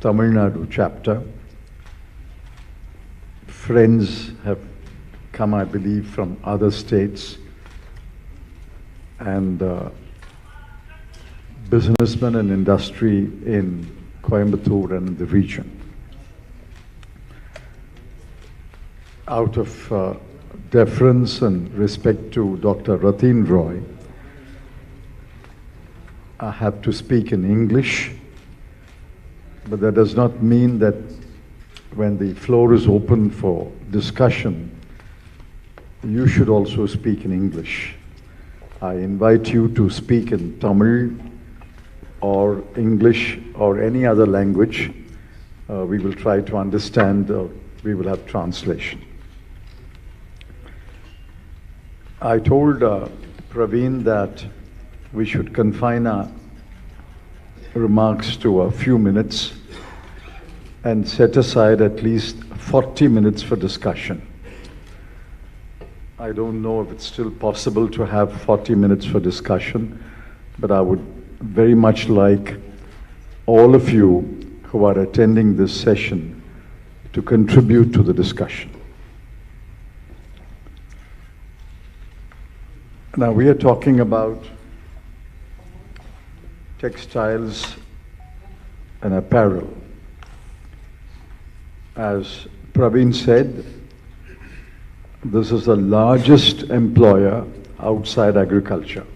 Tamil Nadu chapter. Friends have come, I believe, from other states, and businessmen and industry in Coimbatore and in the region. Out of deference and respect to Dr. Ratin Roy, I have to speak in English, but that does not mean that when the floor is open for discussion, you should also speak in English. I invite you to speak in Tamil or English or any other language. We will try to understand, we will have translation. I told Praveen that we should confine our remarks to a few minutes and set aside at least 40 minutes for discussion. I don't know if it's still possible to have 40 minutes for discussion, but I would very much like all of you who are attending this session to contribute to the discussion. Now we are talking about textiles and apparel. As Praveen said, this is the largest employer outside agriculture.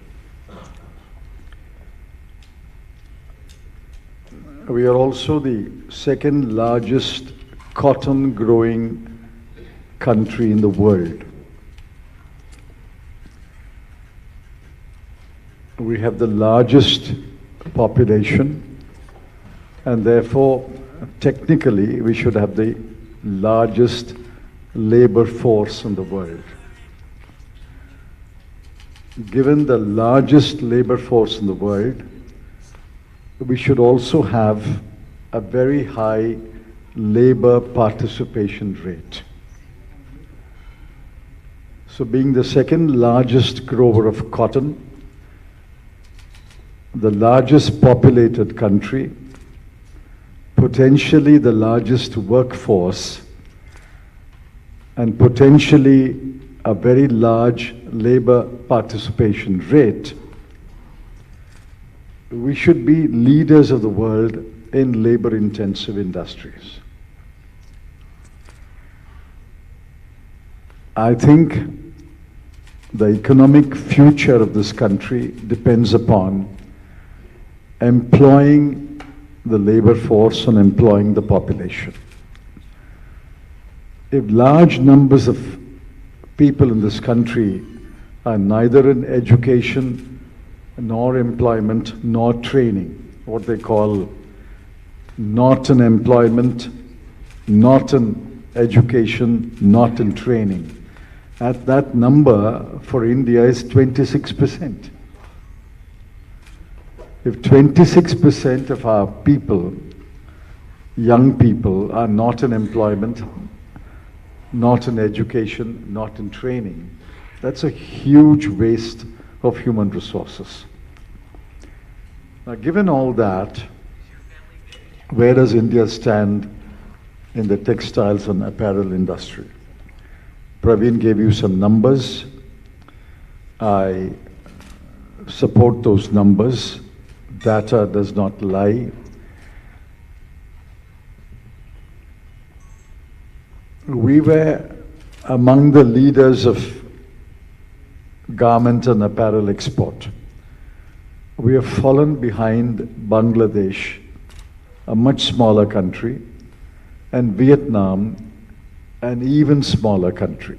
We are also the second largest cotton growing country in the world. We have the largest population, and therefore technically we should have the largest labor force in the world. Given the largest labor force in the world, we should also have a very high labor participation rate. So being the second largest grower of cotton, the largest populated country, potentially the largest workforce, and potentially a very large labor participation rate, we should be leaders of the world in labor-intensive industries. I think the economic future of this country depends upon employing the labor force and employing the population. If large numbers of people in this country are neither in education, nor employment, nor training, what they call not in employment, not in education, not in training, at that number for India is 26%. If 26% of our people, young people, are not in employment, not in education, not in training, that's a huge waste of human resources. Now, given all that, where does India stand in the textiles and apparel industry? Praveen gave you some numbers. I support those numbers. Data does not lie. We were among the leaders of garment and apparel export. We have fallen behind Bangladesh, a much smaller country, and Vietnam, an even smaller country.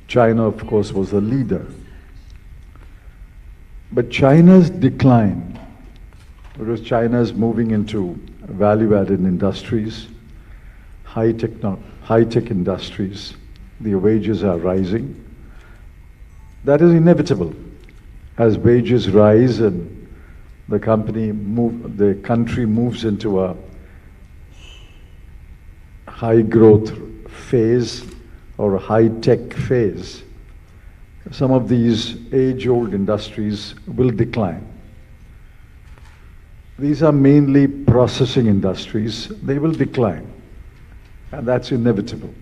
China, of course, was a leader. But China's decline, because China is moving into value-added industries, high-tech industries, the wages are rising. That is inevitable. As wages rise and the country moves into a high-growth phase or a high-tech phase, some of these age-old industries will decline. These are mainly processing industries. They will decline, and that's inevitable.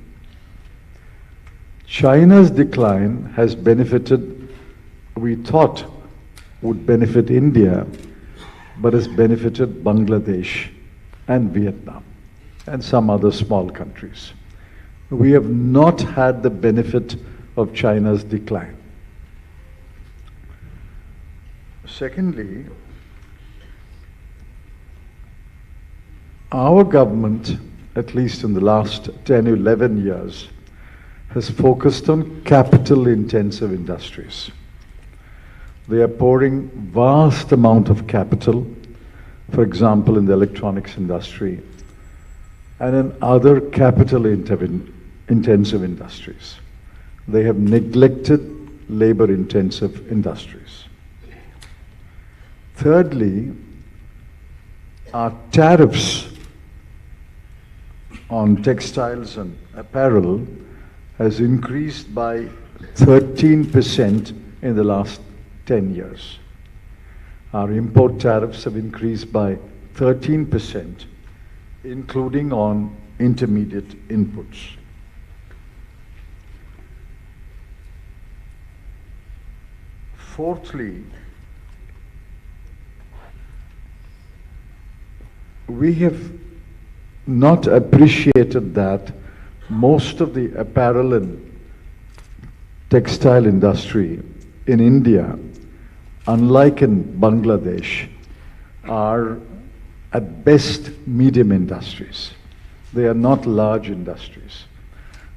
China's decline has benefited, we thought would benefit India, but has benefited Bangladesh and Vietnam and some other small countries. We have not had the benefit of China's decline. Secondly, our government, at least in the last 10, 11 years, has focused on capital-intensive industries. They are pouring vast amount of capital, for example, in the electronics industry and in other capital-intensive industries. They have neglected labor-intensive industries. Thirdly, our tariffs on textiles and apparel has increased by 13% in the last 10 years. Our import tariffs have increased by 13%, including on intermediate inputs. Fourthly, we have not appreciated that most of the apparel and textile industry in India, unlike in Bangladesh, are at best medium industries. They are not large industries,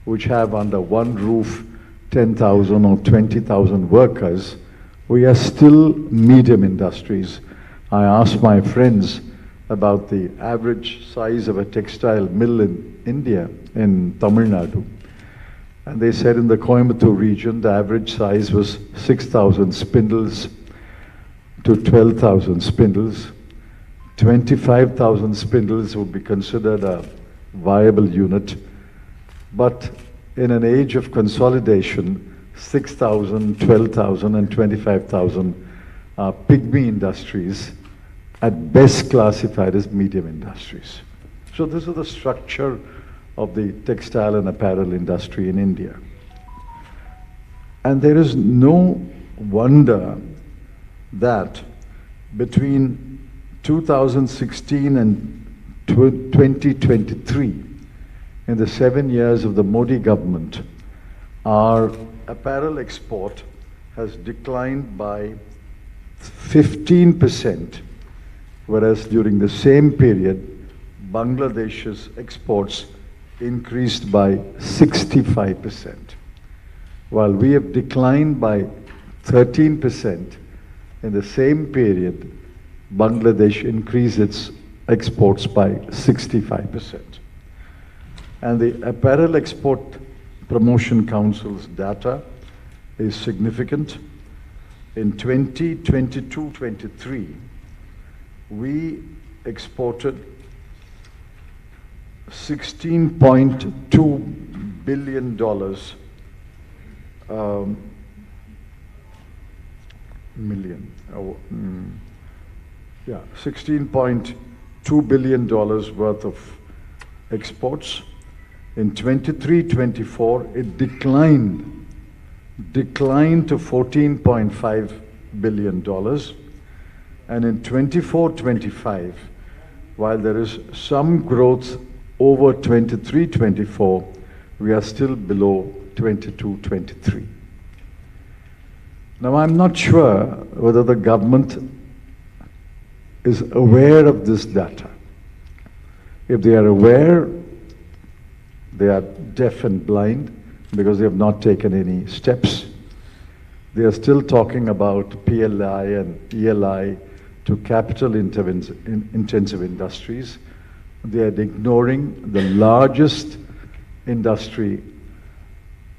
which have under one roof 10,000 or 20,000 workers. We are still medium industries. I asked my friends about the average size of a textile mill in India, in Tamil Nadu. And they said in the Coimbatore region, the average size was 6,000 spindles to 12,000 spindles. 25,000 spindles would be considered a viable unit. But in an age of consolidation, 6,000, 12,000, and 25,000 are pygmy industries, at best classified as medium industries. So this is the structure of the textile and apparel industry in India. And there is no wonder that between 2016 and 2023, in the 7 years of the Modi government, our apparel export has declined by 15%, whereas during the same period, Bangladesh's exports increased by 65%. While we have declined by 13%, in the same period, Bangladesh increased its exports by 65%. And the Apparel Export Promotion Council's data is significant. In 2022-23, we exported $16.2 billion $16.2 billion worth of exports. In 23-24, it declined to $14.5 billion. And in 24-25, while there is some growth over 23-24, we are still below 22-23. Now, I'm not sure whether the government is aware of this data. If they are aware, they are deaf and blind because they have not taken any steps. They are still talking about PLI and ELI to capital-intensive industries. They are ignoring the largest industry,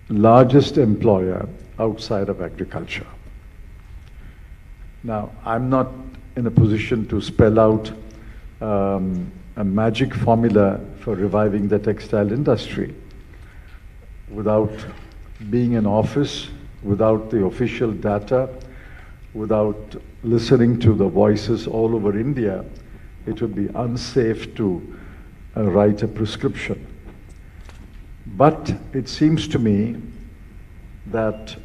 largest employer outside of agriculture. Now, I'm not in a position to spell out a magic formula for reviving the textile industry. Without being in office, without the official data, without listening to the voices all over India, it would be unsafe to write a prescription. But it seems to me that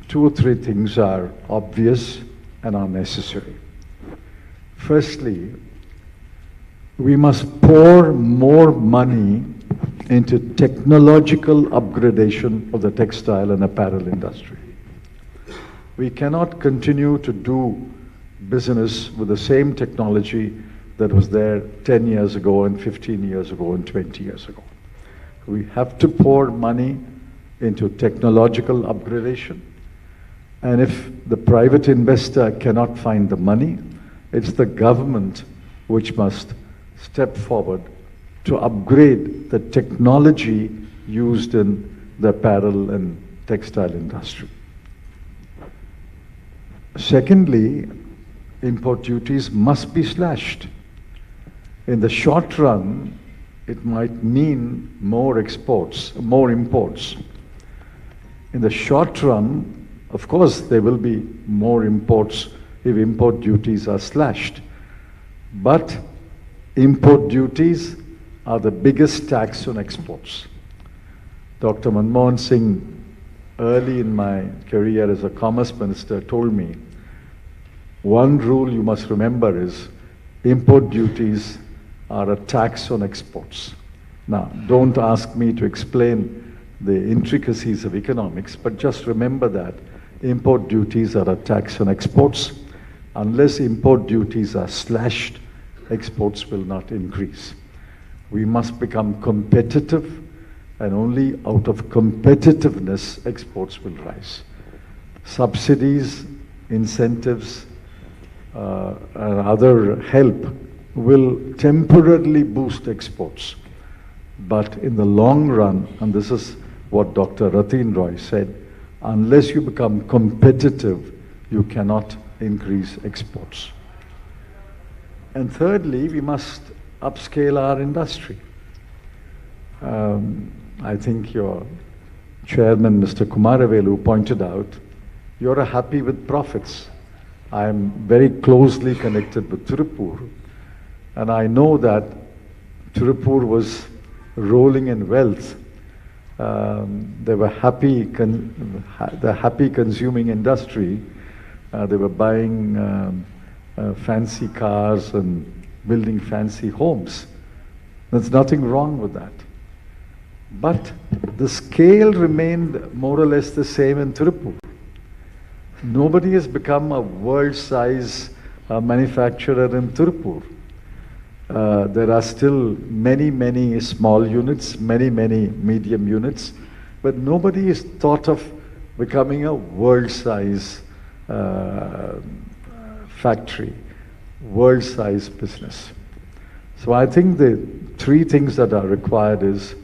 2 or 3 things are obvious and are necessary. Firstly, we must pour more money into technological upgradation of the textile and apparel industry. We cannot continue to do business with the same technology that was there 10 years ago and 15 years ago and 20 years ago. We have to pour money into technological upgradation. And if the private investor cannot find the money, it's the government which must step forward to upgrade the technology used in the apparel and textile industry. Secondly, import duties must be slashed. In the short run, it might mean more exports, more imports. In the short run, of course, there will be more imports if import duties are slashed. But import duties are the biggest tax on exports. Dr. Manmohan Singh, early in my career as a commerce minister, told me, one rule you must remember is import duties are a tax on exports. Now, don't ask me to explain the intricacies of economics, but just remember that import duties are a tax on exports. Unless import duties are slashed, exports will not increase. We must become competitive, and only out of competitiveness, exports will rise. Subsidies, incentives, and other help will temporarily boost exports. But in the long run, and this is what Dr. Ratin Roy said, unless you become competitive, you cannot increase exports. And thirdly, we must upscale our industry. I think your chairman, Mr. Kumaravelu, pointed out, you're happy with profits. I am very closely connected with Tirupur, and I know that Tirupur was rolling in wealth. They were happy, the happy consuming industry. They were buying fancy cars and building fancy homes. There's nothing wrong with that. But the scale remained more or less the same in Tirupur. Nobody has become a world-size manufacturer in Tirupur. There are still many, many small units, many, many medium units, but nobody has thought of becoming a world-size factory, world-size business. So I think the 3 things that are required is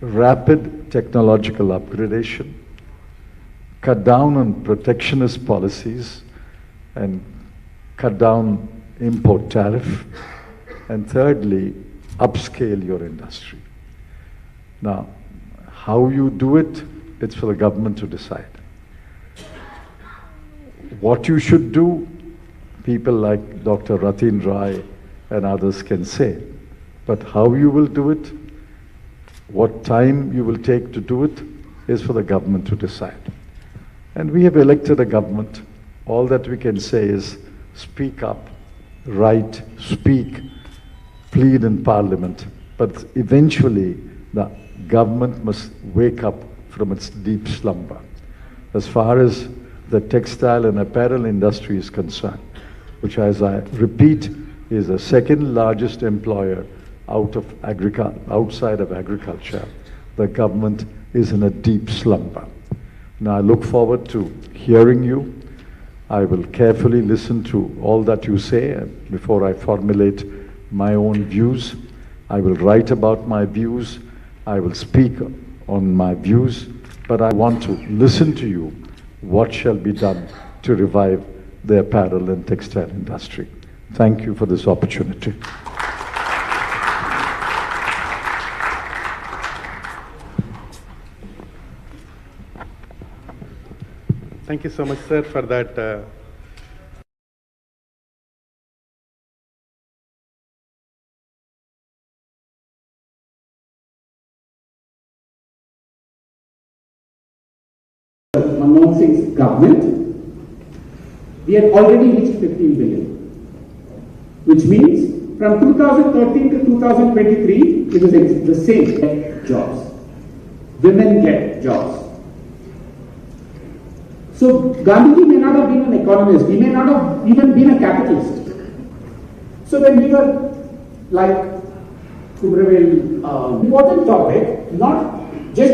rapid technological upgradation, cut down on protectionist policies, and cut down import tariff, and thirdly, upscale your industry. Now, how you do it, it's for the government to decide. What you should do, people like Dr. Ratin Rai and others can say, but how you will do it, what time you will take to do it, is for the government to decide. And we have elected a government. All that we can say is speak up, write, speak, plead in Parliament. But eventually, the government must wake up from its deep slumber. As far as the textile and apparel industry is concerned, which, as I repeat, is the 2nd largest employer outside of agriculture, the government is in a deep slumber. Now I look forward to hearing you. I will carefully listen to all that you say before I formulate my own views. I will write about my views. I will speak on my views, but I want to listen to you. What shall be done to revive the apparel and textile industry? Thank you for this opportunity. Thank you so much, sir, for that Manmоhan Singh's government, we had already reached 15 billion. Which means from 2013 to 2023, it was the same jobs. Women get jobs. So Gandhiji may not have been an economist, he may not have even been a capitalist. So when we were like Kumraveli, important topic, not just